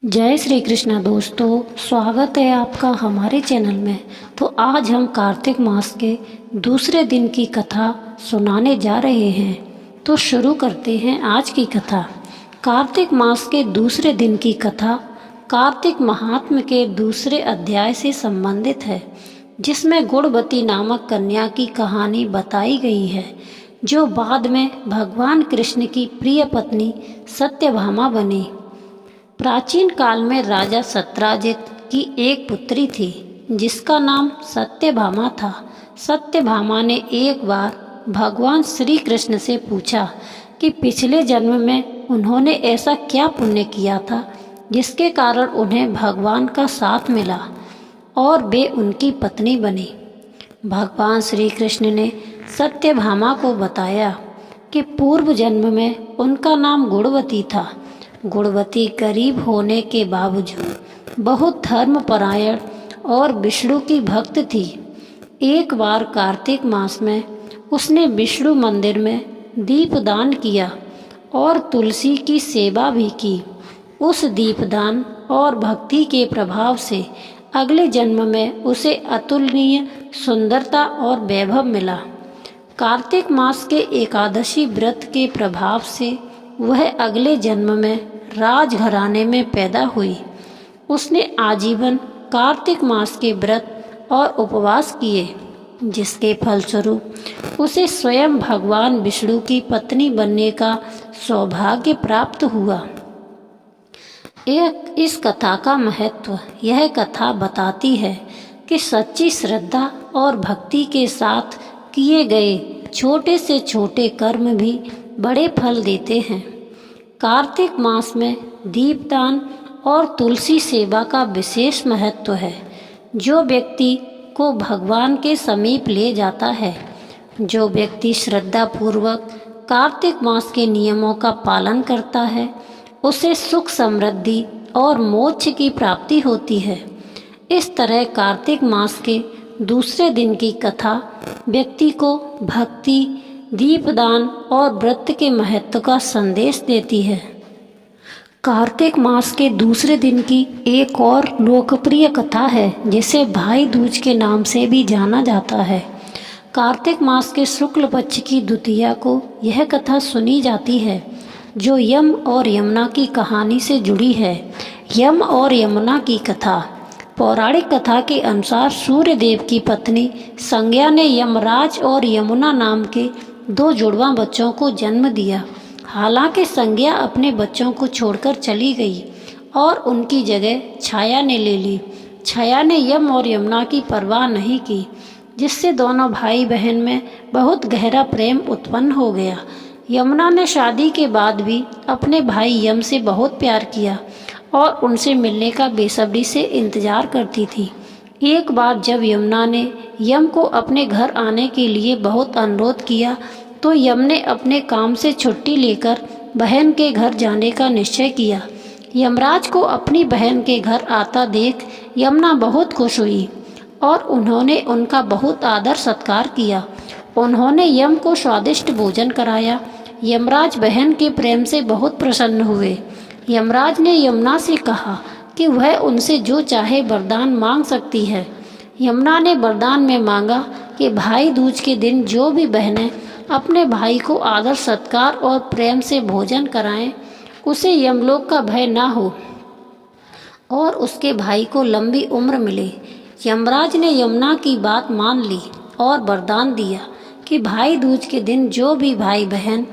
जय श्री कृष्णा दोस्तों, स्वागत है आपका हमारे चैनल में। तो आज हम कार्तिक मास के दूसरे दिन की कथा सुनाने जा रहे हैं। तो शुरू करते हैं आज की कथा। कार्तिक मास के दूसरे दिन की कथा कार्तिक महात्म्य के दूसरे अध्याय से संबंधित है, जिसमें गुणवती नामक कन्या की कहानी बताई गई है, जो बाद में भगवान कृष्ण की प्रिय पत्नी सत्यभामा बनी। प्राचीन काल में राजा सत्राजित की एक पुत्री थी, जिसका नाम सत्यभामा था। सत्यभामा ने एक बार भगवान श्री कृष्ण से पूछा कि पिछले जन्म में उन्होंने ऐसा क्या पुण्य किया था जिसके कारण उन्हें भगवान का साथ मिला और वे उनकी पत्नी बनी। भगवान श्री कृष्ण ने सत्यभामा को बताया कि पूर्व जन्म में उनका नाम गुणवती था। गुणवती गरीब होने के बावजूद बहुत धर्मपरायण और विष्णु की भक्त थी। एक बार कार्तिक मास में उसने विष्णु मंदिर में दीपदान किया और तुलसी की सेवा भी की। उस दीपदान और भक्ति के प्रभाव से अगले जन्म में उसे अतुलनीय सुंदरता और वैभव मिला। कार्तिक मास के एकादशी व्रत के प्रभाव से वह अगले जन्म में राजघराने में पैदा हुई। उसने आजीवन कार्तिक मास के व्रत और उपवास किए, जिसके फलस्वरूप उसे स्वयं भगवान विष्णु की पत्नी बनने का सौभाग्य प्राप्त हुआ। इस कथा का महत्व यह कथा बताती है कि सच्ची श्रद्धा और भक्ति के साथ किए गए छोटे से छोटे कर्म भी बड़े फल देते हैं। कार्तिक मास में दीपदान और तुलसी सेवा का विशेष महत्व है, जो व्यक्ति को भगवान के समीप ले जाता है। जो व्यक्ति श्रद्धापूर्वक कार्तिक मास के नियमों का पालन करता है, उसे सुख समृद्धि और मोक्ष की प्राप्ति होती है। इस तरह कार्तिक मास के दूसरे दिन की कथा व्यक्ति को भक्ति, दीपदान और व्रत के महत्व का संदेश देती है। कार्तिक मास के दूसरे दिन की एक और लोकप्रिय कथा है, जिसे भाई दूज के नाम से भी जाना जाता है। कार्तिक मास के शुक्ल पक्ष की द्वितीया को यह कथा सुनी जाती है, जो यम और यमुना की कहानी से जुड़ी है। यम और यमुना की कथा पौराणिक कथा के अनुसार सूर्य देव की पत्नी संज्ञा ने यमराज और यमुना नाम के दो जुड़वां बच्चों को जन्म दिया। हालांकि संज्ञा अपने बच्चों को छोड़कर चली गई और उनकी जगह छाया ने ले ली। छाया ने यम और यमुना की परवाह नहीं की, जिससे दोनों भाई बहन में बहुत गहरा प्रेम उत्पन्न हो गया। यमुना ने शादी के बाद भी अपने भाई यम से बहुत प्यार किया और उनसे मिलने का बेसब्री से इंतजार करती थी। एक बार जब यमुना ने यम को अपने घर आने के लिए बहुत अनुरोध किया, तो यम ने अपने काम से छुट्टी लेकर बहन के घर जाने का निश्चय किया। यमराज को अपनी बहन के घर आता देख यमुना बहुत खुश हुई और उन्होंने उनका बहुत आदर सत्कार किया। उन्होंने यम को स्वादिष्ट भोजन कराया। यमराज बहन के प्रेम से बहुत प्रसन्न हुए। यमराज ने यमुना से कहा कि वह उनसे जो चाहे वरदान मांग सकती है। यमुना ने वरदान में मांगा कि भाई दूज के दिन जो भी बहनें अपने भाई को आदर सत्कार और प्रेम से भोजन कराएं, उसे यमलोक का भय ना हो और उसके भाई को लंबी उम्र मिले। यमराज ने यमुना की बात मान ली और वरदान दिया कि भाई दूज के दिन जो भी भाई बहन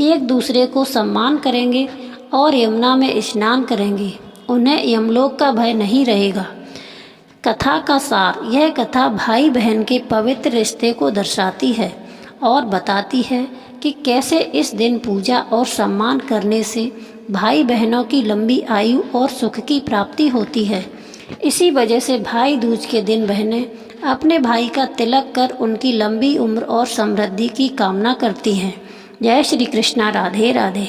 एक दूसरे को सम्मान करेंगे और यमुना में स्नान करेंगे, उन्हें यमलोक का भय नहीं रहेगा। कथा का सार यह कथा भाई बहन के पवित्र रिश्ते को दर्शाती है और बताती है कि कैसे इस दिन पूजा और सम्मान करने से भाई बहनों की लंबी आयु और सुख की प्राप्ति होती है। इसी वजह से भाई दूज के दिन बहनें अपने भाई का तिलक कर उनकी लंबी उम्र और समृद्धि की कामना करती हैं। जय श्री कृष्णा। राधे राधे।